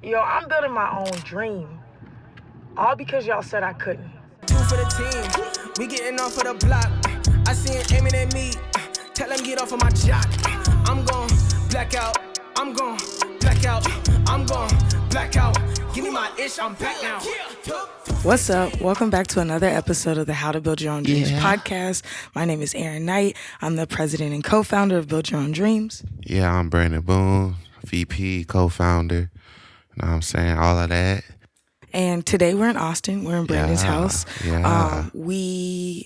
Yo, I'm building my own dream. All because y'all said I couldn't. Two for the team, we getting off of the block. I see him aiming at me, tell him get off of my jock. I'm gon' black out, I'm gon' black out, I'm gon' black out. Give me my ish, I'm back now. What's up? Welcome back to another episode of the How to Build Your Own Dreams podcast. My name is Aaron Knight. I'm the president and co-founder of Build Your Own Dreams. Yeah, I'm Brandon Boone, VP, co-founder. You know what I'm saying? All of that. And today we're in Austin. We're in Brandon's house. Yeah.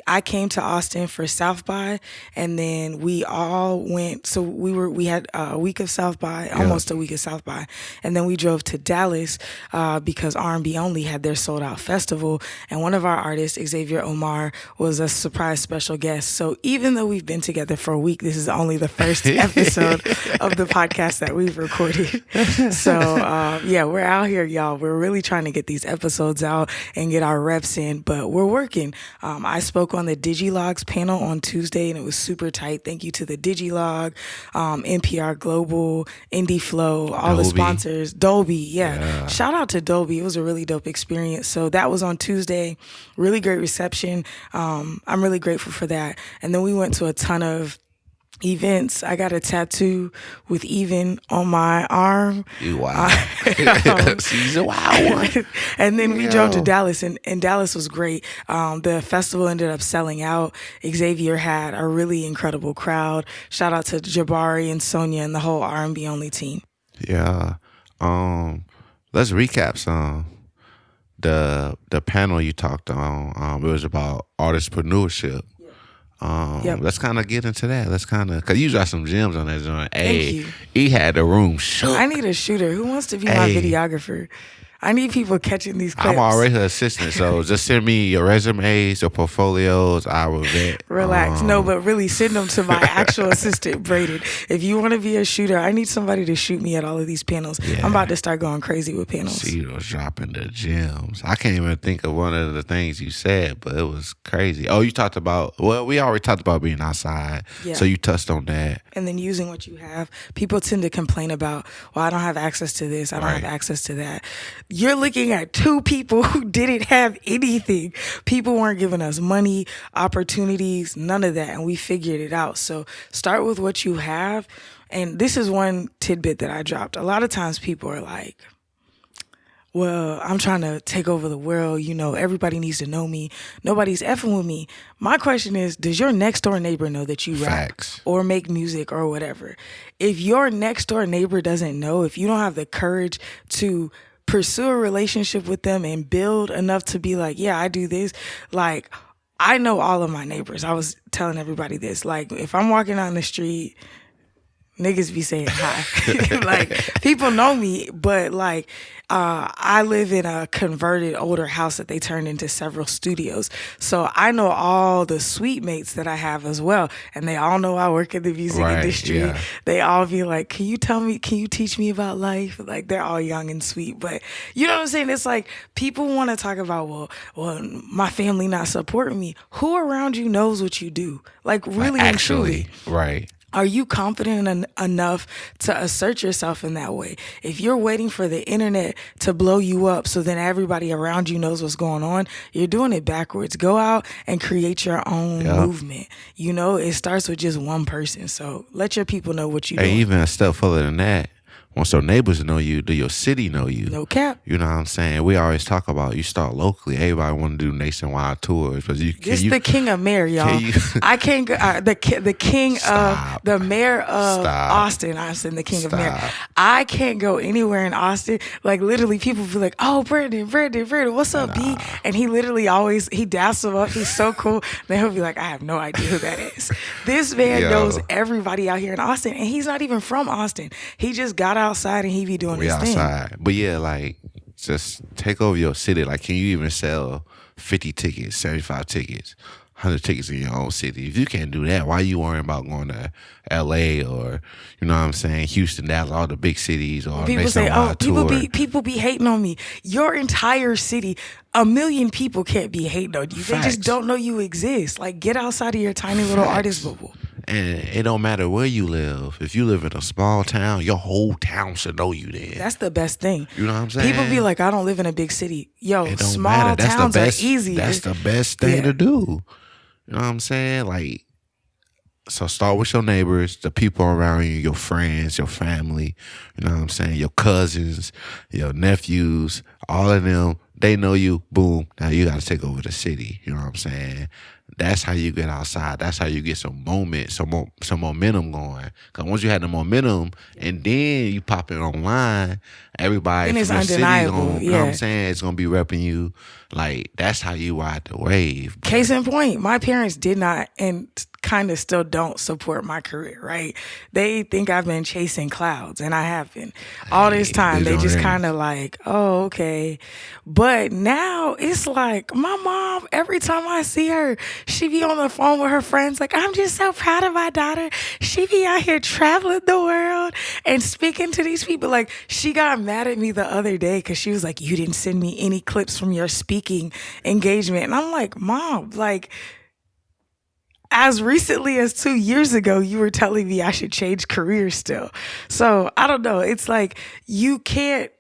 I came to Austin for South by, and then we all went. So we had a week of South by, almost a week of South by, and then we drove to Dallas because R&B Only had their sold out festival, and one of our artists, Xavier Omar, was a surprise special guest. So even though we've been together for a week, this is only the first episode of the podcast that we've recorded. So we're out here, y'all. We're really trying to get these episodes out and get our reps in, but we're working. I spoke on the Digilogs panel on Tuesday and it was super tight. Thank you to the Digilog, NPR Global, Indie Flow, all the sponsors, Dolby. Yeah. Shout out to Dolby. It was a really dope experience. So that was on Tuesday. Really great reception. I'm really grateful for that. And then we went to a ton of events. I got a tattoo with Even on my arm. Wow. She's a wild one. And then we drove to Dallas, and Dallas was great. The festival ended up selling out. Xavier had a really incredible crowd. Shout out to Jabari and Sonia and the whole R&B Only team. Yeah. Let's recap some. The panel you talked on, it was about artistpreneurship. Let's kind of get into that. Because you got some gems on that joint. Thank you. He had the room shook. I need a shooter. Who wants to be my videographer? I need people catching these clips. I'm already her assistant, so just send me your resumes, your portfolios. I will vet. Relax. No, but really send them to my actual assistant, Braden. If you want to be a shooter, I need somebody to shoot me at all of these panels. Yeah. I'm about to start going crazy with panels. She was dropping the gems. I can't even think of one of the things you said, but it was crazy. Oh, you talked about, we already talked about being outside, so you touched on that. And then using what you have. People tend to complain about, I don't have access to this, I don't have access to that. You're looking at two people who didn't have anything. People weren't giving us money, opportunities, none of that. And we figured it out. So start with what you have. And this is one tidbit that I dropped. A lot of times people are like, well, I'm trying to take over the world. You know, everybody needs to know me. Nobody's effing with me. My question is, does your next door neighbor know that you rap or make music or whatever? If your next door neighbor doesn't know, if you don't have the courage to pursue a relationship with them and build enough to be like, yeah, I do this. Like, I know all of my neighbors. I was telling everybody this. Like, if I'm walking down the street, niggas be saying hi. Like, people know me, but like, I live in a converted older house that they turned into several studios. So I know all the suite mates that I have as well. And they all know I work in the music industry. Yeah. They all be like, can you teach me about life? Like, they're all young and sweet. But you know what I'm saying? It's like, people want to talk about, well, my family not supporting me. Who around you knows what you do? Like, really and truly. Right. Are you confident enough to assert yourself in that way? If you're waiting for the internet to blow you up so then everybody around you knows what's going on, you're doing it backwards. Go out and create your own movement. You know, it starts with just one person. So let your people know what you do. Even a step further than that. Once your neighbors know you, do your city know you? No cap. You know what I'm saying? We always talk about you start locally. Everybody want to do nationwide tours, but the king of mayor, y'all. I can't go. The king of the mayor of Austin. I'm the king of mayor. I can't go anywhere in Austin. Like, literally, people be like, "Oh, Brandon, what's up, B?" And he literally always daps them up. He's so cool. Then he'll be like, "I have no idea who that is." This man knows everybody out here in Austin, and he's not even from Austin. He just got outside and he be doing his thing. But yeah, like, just take over your city. Like, can you even sell 50 tickets, 75 tickets, 100 tickets in your own city? If you can't do that, why are you worrying about going to LA or, you know what I'm saying, Houston, Dallas, all the big cities, or people say, people be hating on me. Your entire city, 1 million people can't be hating on you. Facts. They just don't know you exist. Like, get outside of your tiny little artist bubble. And it don't matter where you live. If you live in a small town, your whole town should know you then. That's the best thing. You know what I'm saying? People be like, I don't live in a big city. Yo, It don't small matter. That's towns the best, are easy. That's the best thing to do. You know what I'm saying? Like, so start with your neighbors, the people around you, your friends, your family, you know what I'm saying? Your cousins, your nephews, all of them, they know you. Boom. Now you got to take over the city. You know what I'm saying? That's how you get outside. That's how you get some momentum going. Because once you have the momentum and then you pop it online, everybody And from it's the city undeniable, you know what I'm saying? It's going to be repping you. Like, that's how you ride the wave. Case in point, my parents did not and kind of still don't support my career, right? They think I've been chasing clouds, and I have been all this time. They just kind of like, oh, okay. But now it's like my mom, every time I see her, she be on the phone with her friends like, I'm just so proud of my daughter. She be out here traveling the world and speaking to these people. Like, she got mad at me the other day because she was like, you didn't send me any clips from your speaking engagement. And I'm like, Mom, like, as recently as 2 years ago, you were telling me I should change careers still. So I don't know. It's like, you can't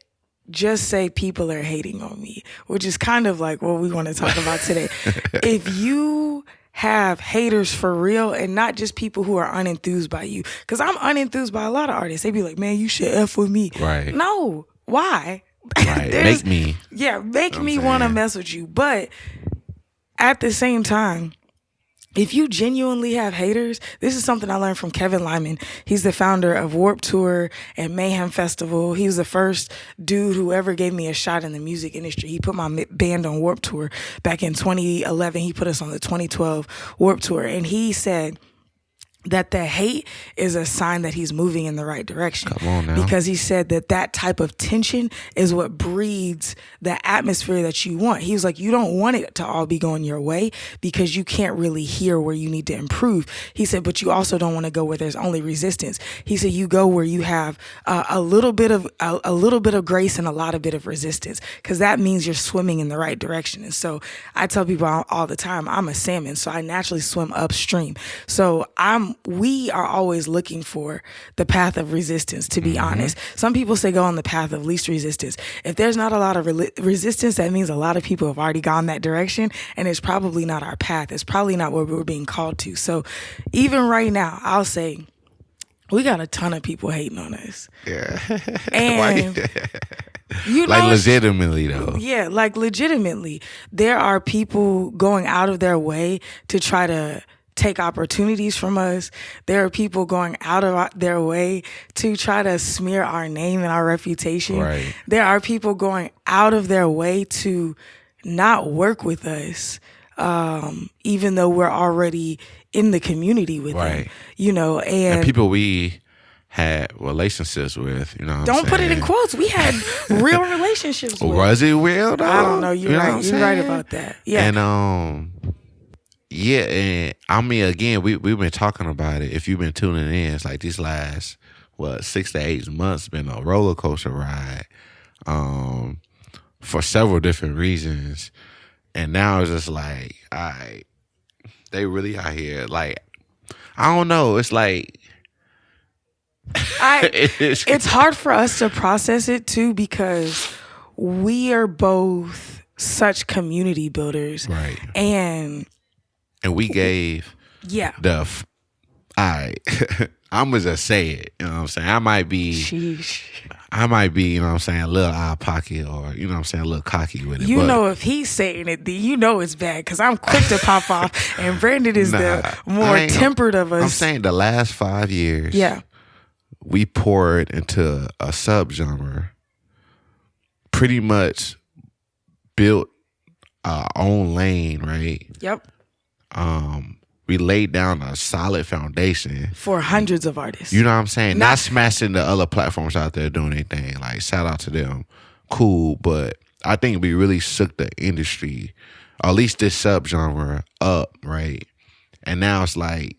just say people are hating on me, which is kind of like what we want to talk about today. If you have haters for real and not just people who are unenthused by you, because I'm unenthused by a lot of artists. They be like, man, you should F with me. Right. No. Why? Right. Make me. Yeah, make me want to mess with you. But at the same time, if you genuinely have haters, this is something I learned from Kevin Lyman. He's the founder of Warped Tour and Mayhem Festival. He was the first dude who ever gave me a shot in the music industry. He put my band on Warped Tour back in 2011. He put us on the 2012 Warped Tour. And he said that the hate is a sign that he's moving in the right direction. Come on now. Because he said that that type of tension is what breeds the atmosphere that you want. He was like, you don't want it to all be going your way because you can't really hear where you need to improve. He said, but you also don't want to go where there's only resistance. He said, you go where you have a little bit of grace and a lot of bit of resistance, because that means you're swimming in the right direction. And so I tell people all the time, I'm a salmon, so I naturally swim upstream. So we are always looking for the path of resistance, to be honest. Some people say go on the path of least resistance. If there's not a lot of resistance, that means a lot of people have already gone that direction, and it's probably not our path. It's probably not what we're being called to. So even right now, I'll say we got a ton of people hating on us. Yeah. And you know, like legitimately though. Yeah, like legitimately. There are people going out of their way to try to take opportunities from us. There are people going out of their way to try to smear our name and our reputation. Right. There are people going out of their way to not work with us, even though we're already in the community with them. You know, and people we had relationships with, you know what don't I'm put it saying? in quotes. We had real relationships with. Was it real though? I don't know. You're right. You're right about that. Yeah. And yeah, and I mean, again, we've been talking about it. If you've been tuning in, it's like these last 6 to 8 months been a roller coaster ride, for several different reasons. And now it's just like, all right, they really out here. Like, I don't know. It's like it's hard for us to process it too, because we are both such community builders, right? And we gave the I'm gonna just say it, you know what I'm saying? I might be, you know what I'm saying, a little out of pocket, or you know what I'm saying, a little cocky with it. You know, if he's saying it, then you know it's bad, because I'm quick to pop off, and Brandon is the more tempered of us. I'm saying the last 5 years, we poured into a subgenre, pretty much built our own lane, right? Yep. We laid down a solid foundation for hundreds of artists. You know what I'm saying? Not smashing the other platforms out there doing anything. Like, shout out to them. Cool. But I think we really shook the industry, or at least this subgenre, up, right? And now it's like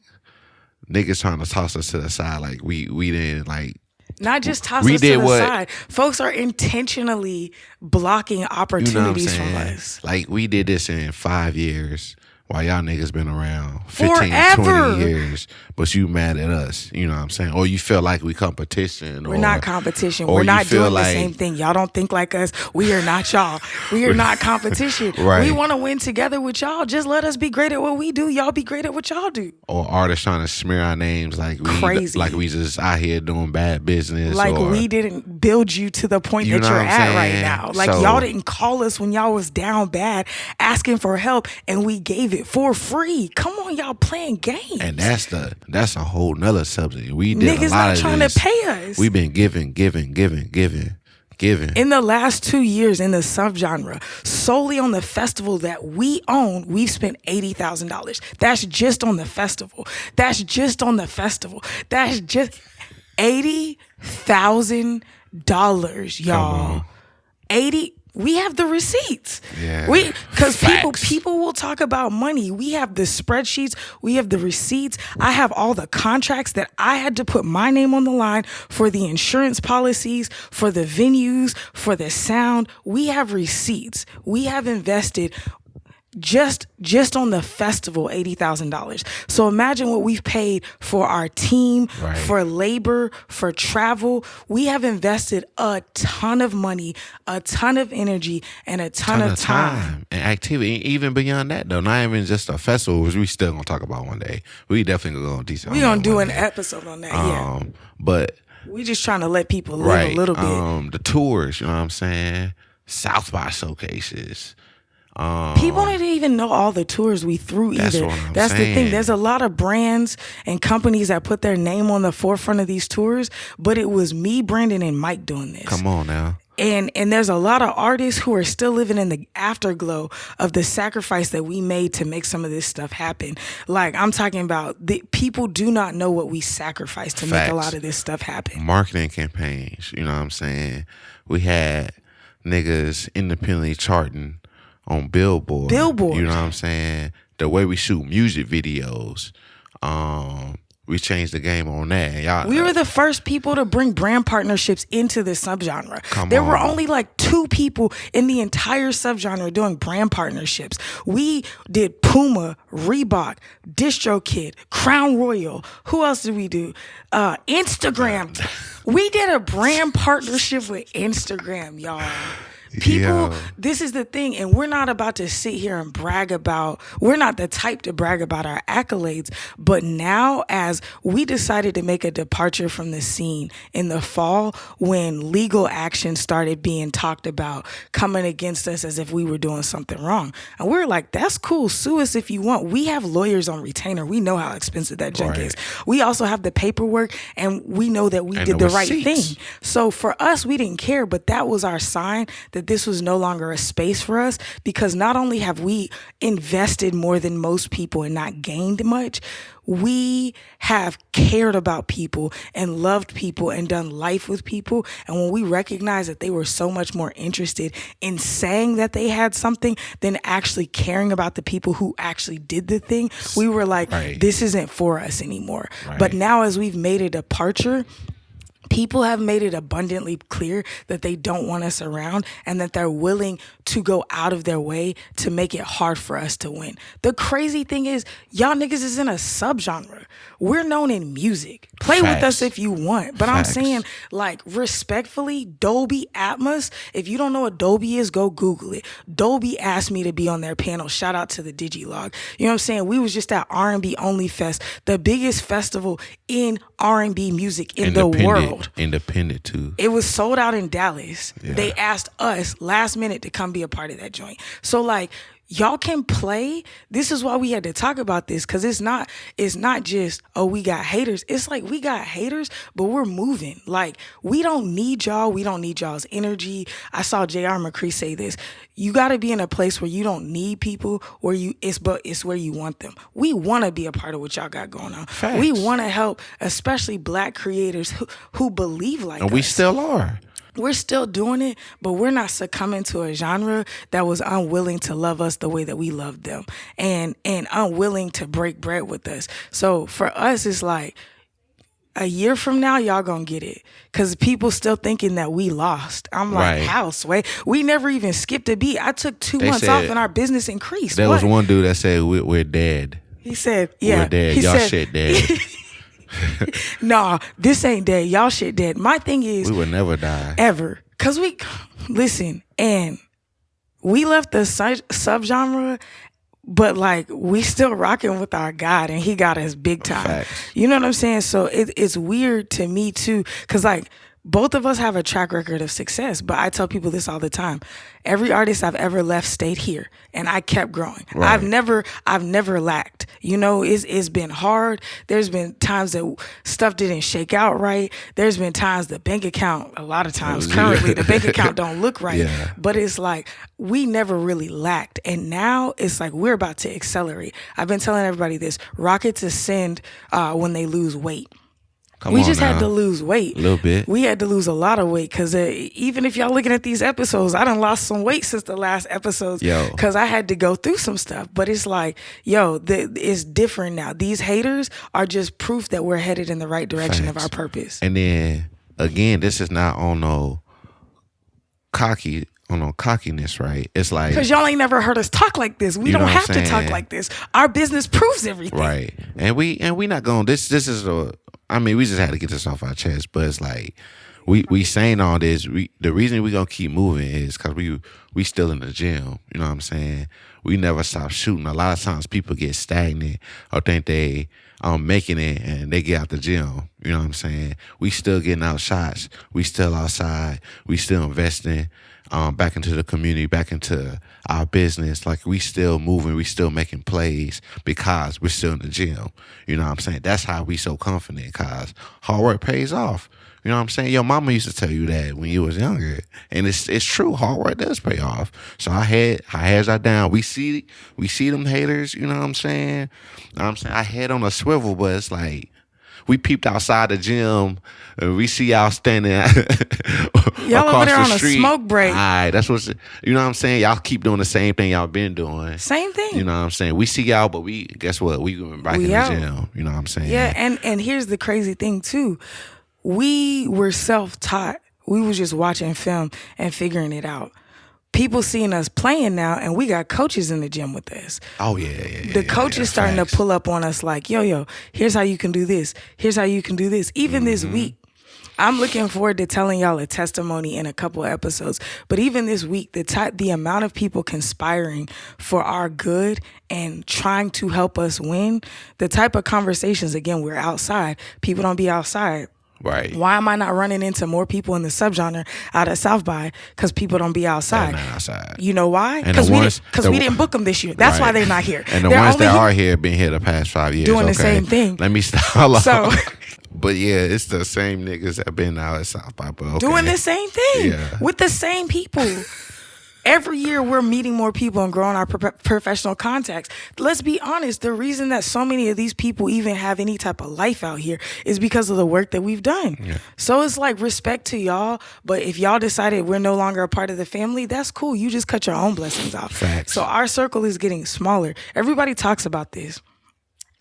niggas trying to toss us to the side. Like, we didn't, like, not just toss us to the side. Folks are intentionally blocking opportunities from us. Like, we did this in 5 years. While y'all niggas been around 15, Forever. 20 years, but you mad at us. You know what I'm saying? Or you feel like we competition. We're not competition. or We're you not feel doing the like- same thing. Y'all don't think like us. We are not y'all. We are not competition. Right. We want to win together with y'all. Just let us be great at what we do. Y'all be great at what y'all do. Or artists trying to smear our names like Crazy. like we just out here doing bad business. Like or, we didn't build you to the point You that know you're what I'm at right saying? now. Like So- y'all didn't call us when y'all was down bad, asking for help, and we gave it for free. Come on, y'all playing games. And that's a whole nother subject. We did Niggas a lot not of trying this. to pay us. We've been giving. In the last 2 years in the subgenre, solely on the festival that we own, we've spent $80,000. That's just on the festival. That's just $80,000, y'all. on. 80. We have the receipts. Yeah. Because Facts. people will talk about money. We have the spreadsheets. We have the receipts. I have all the contracts that I had to put my name on the line for the insurance policies, for the venues, for the sound. We have receipts. We have invested just on the festival $80,000. So imagine what we've paid for our team, Right. for labor, for travel. We have invested a ton of money, a ton of energy, and a ton of time. and activity. Even beyond that, though, not even just a festival, which we still gonna talk about one day. We definitely gonna go decent. We on gonna that do one an day. episode on that. Yeah, But we just trying to let people live right, a little bit. the tours. You know what I'm saying? South by showcases. People didn't even know all the tours we threw That's either. what I'm That's the thing. saying. There's a lot of brands and companies that put their name on the forefront of these tours, but it was me, Brandon, and Mike doing this. Come on now. And there's a lot of artists who are still living in the afterglow of the sacrifice that we made to make some of this stuff happen. Like I'm talking about, the people do not know what we sacrificed to make Facts. a lot of this stuff happen. Marketing campaigns. You know what I'm saying? We had niggas independently charting on Billboard. Billboard. You know what I'm saying? The way we shoot music videos. We changed the game on that. And y'all, We were the first people to bring brand partnerships into this subgenre. There were on. only like 2 people in the entire subgenre doing brand partnerships. We did Puma, Reebok, DistroKid, Crown Royal. Who else did we do? Instagram. We did a brand partnership with Instagram, y'all. People, Yo. this is the thing, and we're not about to sit here and brag about, we're not the type to brag about our accolades, but now as we decided to make a departure from the scene in the fall when legal action started being talked about coming against us as if we were doing something wrong. And we're like, that's cool, sue us if you want. We have lawyers on retainer. We know how expensive that junk Right. is. We also have the paperwork, and we know that we And did the the right receipts. thing. So for us, we didn't care, but that was our sign that this was no longer a space for us, because not only have we invested more than most people and not gained much, we have cared about people and loved people and done life with people. And when we recognized that they were so much more interested in saying that they had something than actually caring about the people who actually did the thing, we were like, Right. this isn't for us anymore. Right. But now as we've made a departure, people have made it abundantly clear that they don't want us around and that they're willing to go out of their way to make it hard for us to win. The crazy thing is, y'all niggas is in a subgenre. We're known in music. Play with Facts. us if you want. But Facts. I'm saying, like, respectfully, Dolby Atmos, if you don't know what Dolby is, go Google it. Dolby asked me to be on their panel. Shout out to the Digilog. You know what I'm saying? We was just at R&B Only Fest, the biggest festival in R&B music in the world. Independent too. It was sold out in Dallas. Yeah. They asked us last minute to come be a part of that joint. So like, y'all can play. This is why we had to talk about this, because it's not just, oh, we got haters. It's like, we got haters, but we're moving. Like, we don't need y'all. We don't need y'all's energy. I saw J.R. McCree say this. You got to be in a place where you don't need people, but it's where you want them. We want to be a part of what y'all got going on. Facts. We want to help, especially Black creators who believe like And we us. still are. We're still doing it, but we're not succumbing to a genre that was unwilling to love us the way that we loved them, and unwilling to break bread with us. So for us, it's like, a year from now, y'all gonna get it. Cause people still thinking that we lost. I'm like, how, Sway? We never even skipped a beat. I took 2 months off and our business increased. There was one dude that said, we're dead. He said, yeah. We're dead. Y'all shit dead. Nah, this ain't dead. Y'all shit dead. My thing is, we would never die. Ever. Cause listen, and we left the subgenre, but like we still rocking with our God, and he got us big time. Facts. You know what I'm saying? So it's weird to me too, because like both of us have a track record of success, but I tell people this all the time. Every artist I've ever left stayed here, and I kept growing. Right. I've never lacked. You know, it's been hard. There's been times that stuff didn't shake out right. There's been times the bank account, a lot of times currently, the bank account don't look right. Yeah. But it's like, we never really lacked. And now it's like, we're about to accelerate. I've been telling everybody this. Rockets ascend when they lose weight. We just had to lose weight. A little bit. We had to lose a lot of weight because even if y'all looking at these episodes, I done lost some weight since the last episodes because I had to go through some stuff. But it's like, it's different now. These haters are just proof that we're headed in the right direction of our purpose. And then, again, this is not on no cockiness, right? It's like, because y'all ain't never heard us talk like this. We don't have to talk like this. Our business proves everything. Right. And we not going, this is we just had to get this off our chest, but it's like we saying all this. The reason we gonna keep moving is because we still in the gym. You know what I'm saying? We never stop shooting. A lot of times people get stagnant or think they making it and they get out the gym. You know what I'm saying? We still getting out shots. We still outside. We still investing back into the community, back into our business. Like, we still moving, we still making plays because we're still in the gym. You know what I'm saying? That's how we so confident, because hard work pays off. You know what I'm saying? Your mama used to tell you that when you was younger. And it's true. Hard work does pay off. So our heads are down. We see them haters, you know what I'm saying? Our head on a swivel, but it's like, we peeped outside the gym and we see y'all standing y'all over there on a smoke break. All right, that's what's, you know what I'm saying? Y'all keep doing the same thing y'all been doing. Same thing. You know what I'm saying? We see y'all, but guess what? We going back in the gym. You know what I'm saying? Yeah, and here's the crazy thing too. We were self-taught. We was just watching film and figuring it out. People seeing us playing now, and we got coaches in the gym with us. Oh, yeah. The coaches starting to pull up on us like, yo, here's how you can do this. Here's how you can do this. Even this week, I'm looking forward to telling y'all a testimony in a couple of episodes. But even this week, the amount of people conspiring for our good and trying to help us win, the type of conversations, again, we're outside. People don't be outside. Right. Why am I not running into more people in the subgenre out at South by? Because people don't be outside. They're not outside. You know why? Because we didn't book them this year. That's why they're not here. And the ones that are here been here the past 5 years. Doing the same thing. Let me stop. So, but yeah, it's the same niggas that been out at South by. But doing the same thing with the same people. Every year we're meeting more people and growing our professional contacts. Let's be honest. The reason that so many of these people even have any type of life out here is because of the work that we've done. Yeah. So it's like, respect to y'all. But if y'all decided we're no longer a part of the family, that's cool. You just cut your own blessings off. Facts. So our circle is getting smaller. Everybody talks about this.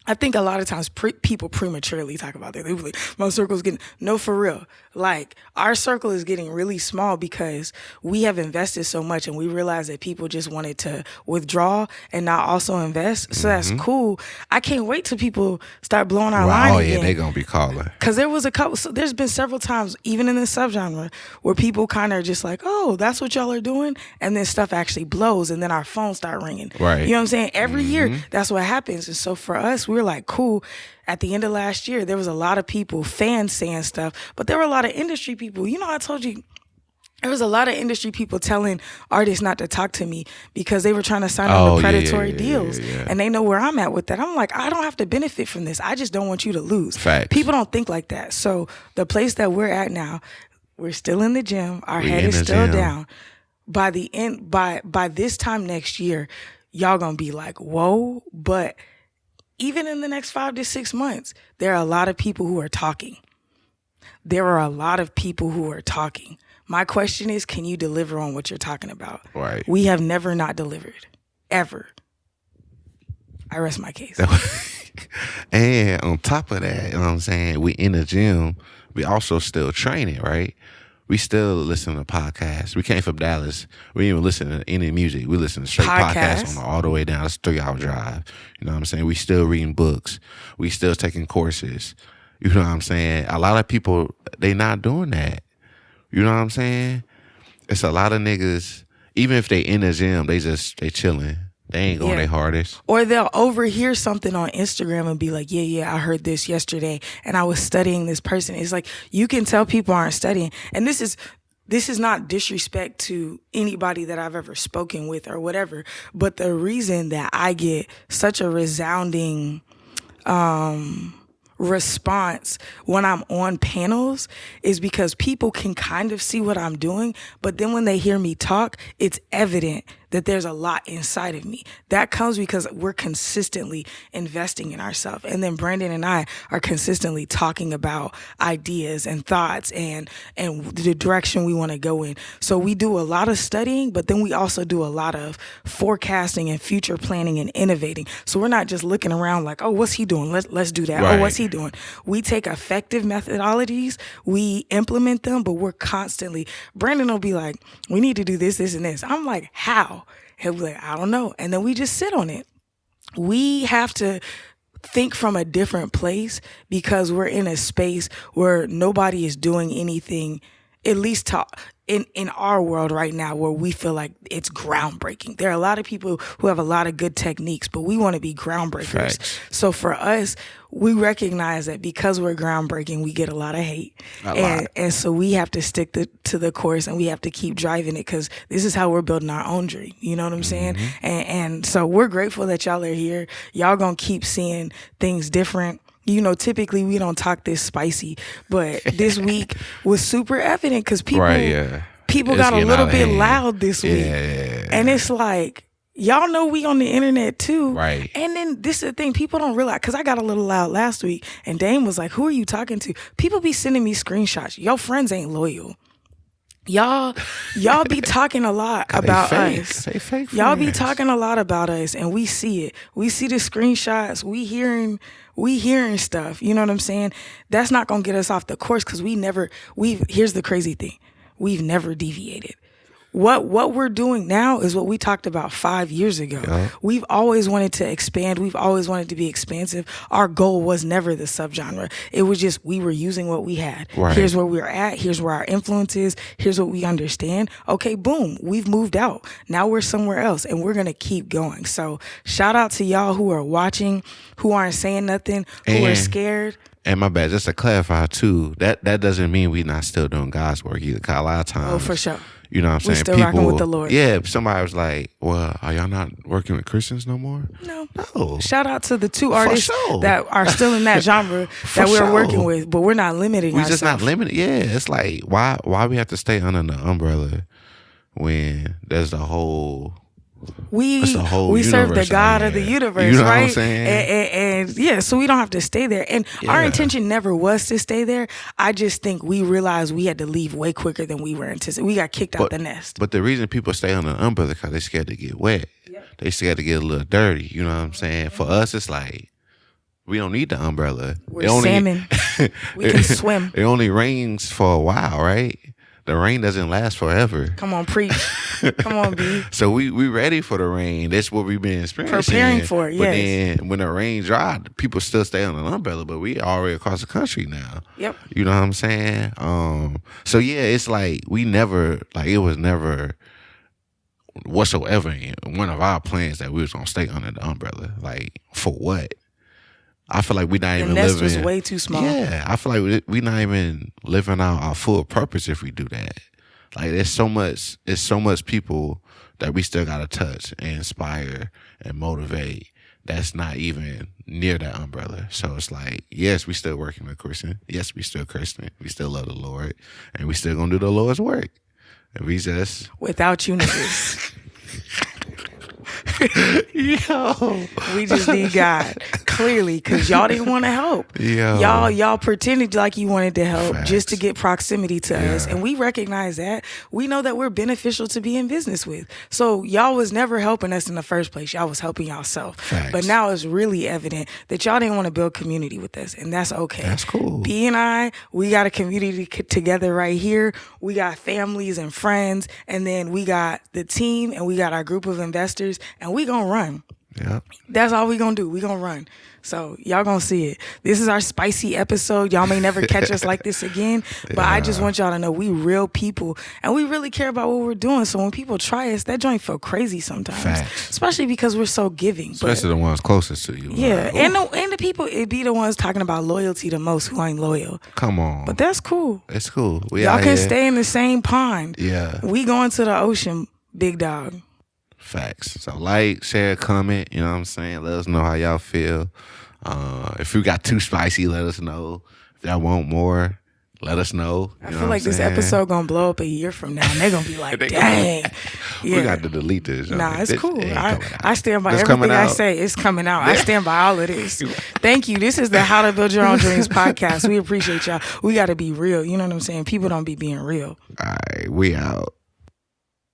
I think a lot of times people prematurely talk about that. They be like, my circle's getting, no, for real. Like, our circle is getting really small because we have invested so much and we realize that people just wanted to withdraw and not also invest. So that's cool. I can't wait till people start blowing our line again. Oh, yeah, they gonna be calling. Because there was a couple, so there's been several times, even in the subgenre, where people kind of just like, oh, that's what y'all are doing? And then stuff actually blows and then our phones start ringing. Right. You know what I'm saying? Every year, that's what happens. And so for us, we were like, cool. At the end of last year, there was a lot of people, fans saying stuff, but there were a lot of industry people. You know, I told you, there was a lot of industry people telling artists not to talk to me because they were trying to sign on to predatory deals. Yeah. And they know where I'm at with that. I'm like, I don't have to benefit from this. I just don't want you to lose. Facts. People don't think like that. So the place that we're at now, we're still in the gym. Our head is still down. By the end, by this time next year, y'all gonna be like, whoa, but even in the next 5 to 6 months, there are a lot of people who are talking. My question is, can you deliver on what you're talking about? Right. We have never not delivered. Ever. I rest my case. And on top of that, you know what I'm saying, we in the gym, we also still training, right? We still listen to podcasts. We came from Dallas. We didn't even listen to any music. We listen to straight podcasts on all the way down. It's a 3-hour drive. You know what I'm saying? We still reading books. We still taking courses. You know what I'm saying? A lot of people, they not doing that. You know what I'm saying? It's a lot of niggas, even if they in the gym, they chilling. They ain't going their hardest. Or they'll overhear something on Instagram and be like, yeah, I heard this yesterday and I was studying this person. It's like, you can tell people aren't studying. And this is not disrespect to anybody that I've ever spoken with or whatever. But the reason that I get such a resounding response when I'm on panels is because people can kind of see what I'm doing, but then when they hear me talk, it's evident that there's a lot inside of me. That comes because we're consistently investing in ourselves. And then Brandon and I are consistently talking about ideas and thoughts and the direction we want to go in. So we do a lot of studying, but then we also do a lot of forecasting and future planning and innovating. So we're not just looking around like, oh, what's he doing? Let's do that. Right. Oh, what's he doing? We take effective methodologies, we implement them, but we're constantly, Brandon will be like, we need to do this, this, and this. I'm like, how? He'll be like, I don't know. And then we just sit on it. We have to think from a different place because we're in a space where nobody is doing anything, at least in our world right now, where we feel like it's groundbreaking. There are a lot of people who have a lot of good techniques, but we want to be groundbreakers. Facts. So for us, we recognize that because we're groundbreaking, we get a lot of hate. And so we have to stick to the course and we have to keep driving it because this is how we're building our own dream. You know what I'm saying? And so we're grateful that y'all are here. Y'all gonna keep seeing things different. You know, typically we don't talk this spicy, but this week was super evident because people got a little bit loud this week. And it's like, y'all know we on the internet too. Right. And then this is the thing, people don't realize, because I got a little loud last week and Dame was like, who are you talking to? People be sending me screenshots. Your friends ain't loyal. Y'all be talking a lot about us. Y'all be talking a lot about us and we see it. We see the screenshots. We hearing stuff. You know what I'm saying? That's not going to get us off the course because here's the crazy thing. We've never deviated. What we're doing now is what we talked about 5 years ago. Yeah. We've always wanted to expand. We've always wanted to be expansive. Our goal was never the subgenre. It was just we were using what we had. Right. Here's where we're at. Here's where our influence is. Here's what we understand. Okay, boom. We've moved out. Now we're somewhere else, and we're going to keep going. So shout out to y'all who are watching, who aren't saying nothing, who are scared. And my bad, just to clarify too, that doesn't mean we not still doing God's work either. 'Cause a lot of times, oh, for sure. You know what I'm saying? We're still rocking with the Lord. Yeah, somebody was like, well, are y'all not working with Christians no more? No. Shout out to the 2 artists that are still in that genre that we're working with, but we're not limiting ourselves. We're just not limited. Yeah, it's like, why we have to stay under the umbrella when there's the whole... We serve the God of the universe, you know right? What I'm saying? And yeah, so we don't have to stay there. And our intention never was to stay there. I just think we realized we had to leave way quicker than we were anticipating. We got kicked out the nest. But the reason people stay on the umbrella because they're scared to get wet. Yep. They scared to get a little dirty. You know what I'm saying? For us, it's like, we don't need the umbrella. We're salmon. We can swim. It only rains for a while, right? The rain doesn't last forever. Come on, preach. Come on, B. So we ready for the rain. That's what we've been experiencing. Preparing for it, But then when the rain dried, people still stay on an umbrella, but we already across the country now. Yep. You know what I'm saying? So yeah, it's like it was never whatsoever in one of our plans that we was gonna stay under the umbrella. Like, for what? I feel like we're not even living. The nest was way too small. Yeah, I feel like we're not even living out our full purpose if we do that. Like, there's so much people that we still gotta touch and inspire and motivate. That's not even near that umbrella. So it's like, yes, we still working with Christian. Yes, we still Christian. We still love the Lord, and we still gonna do the Lord's work. And we just without you niggas. Yo, we just need God. clearly, because y'all didn't want to help. Yeah. Y'all pretended like you wanted to help Facts. just to get proximity to us. Yeah. And we recognize that. We know that we're beneficial to be in business with. So y'all was never helping us in the first place. Y'all was helping yourself. Facts. But now it's really evident that y'all didn't want to build community with us. And that's okay. That's cool. B and I, we got a community together right here. We got families and friends. And then we got the team and we got our group of investors. And we gonna run. Yeah. That's all we gonna do. We gonna run. So y'all gonna see it. This is our spicy episode. Y'all may never catch us like this again, but I just want y'all to know we real people and we really care about what we're doing. So when people try us, that joint feel crazy sometimes. Facts. Especially because we're so giving. Especially the ones closest to you. Yeah, Like, and the people, it be the ones talking about loyalty the most who ain't loyal. come on. But that's cool. It's cool. We Y'all out can here. stay in the same pond. Yeah. We going to the ocean, big dog. Facts. So like, share, comment. You know what I'm saying? Let us know how y'all feel. If you got too spicy, let us know. If y'all want more, let us know. I feel like this episode gonna blow up a year from now, and they're gonna be like, "Dang, We got to delete this. Nah, it's This cool. ain't coming out. I stand by This everything coming I out. say. It's coming out. I stand by all of this. Thank you. This is the How to Build Your Own Dreams podcast. We appreciate y'all. We got to be real. You know what I'm saying? People don't be being real. All right, we out.